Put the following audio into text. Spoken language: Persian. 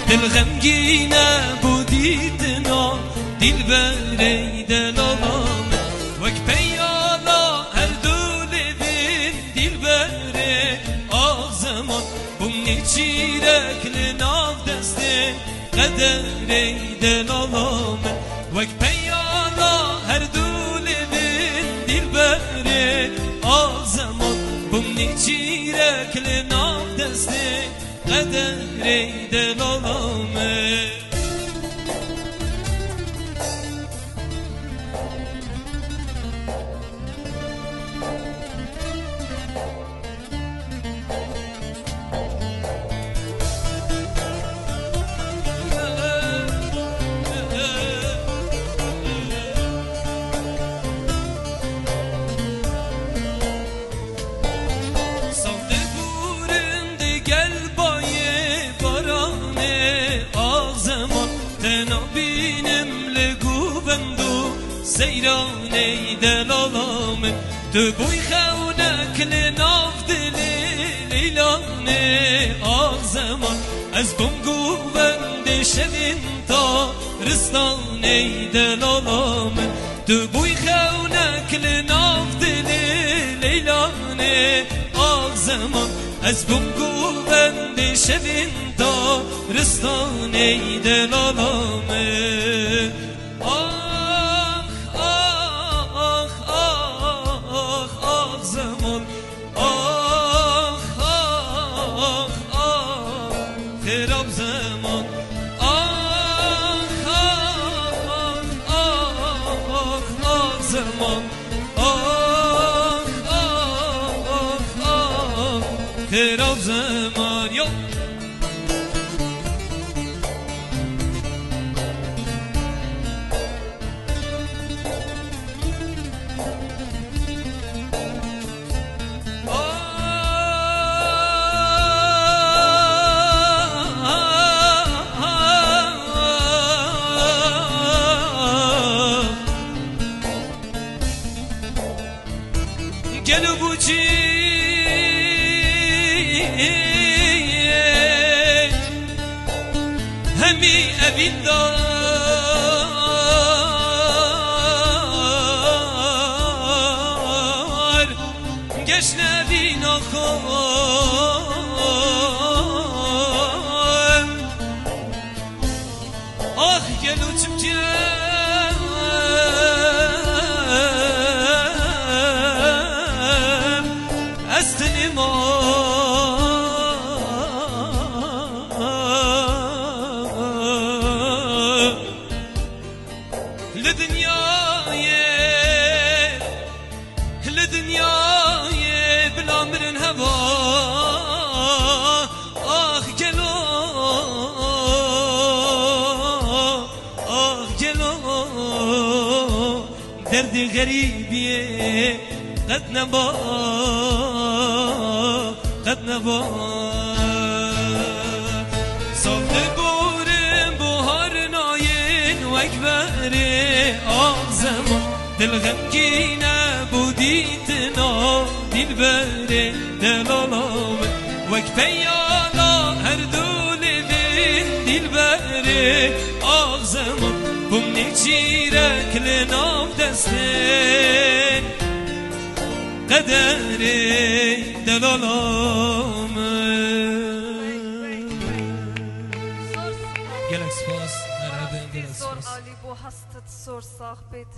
دل غمگینه بودیدنا دل بری دلالام وک پیالا هر دولی بین دل بری آزمان بومنی چیرک لناف دسته قدری دلالام وک پیالا هر دولی بین دل بری آزمان بومنی چیرک لناف دسته قدری دلالام سیرانی دلالام تو بوی خونک لناف دلی لیلانی آغ زمان از بمگو بند شوین تا رستانی دلالام تو بوی خونک لناف دلی لیلانی آغ زمان از بمگو بند شوین تا رستانی دلالام خراب زمان زمان خراب زمان یو گلو بوچی همی اوین دار گشت نبین آخوان آخ گلو چمچه لدنیای بلا مرن هوا آخ گلو درد غریبیه قد نبا صافت بورم بوهار ناین و اکبری آغ زمان دل غمگینه بودیتنا دل بری دلالام وک پیالا هر دولی بین دل بری آغ زمان بومنی چیرک لناف دسته قدری دلالام گلک سپاس زور عالی بو هستت زور صاحبت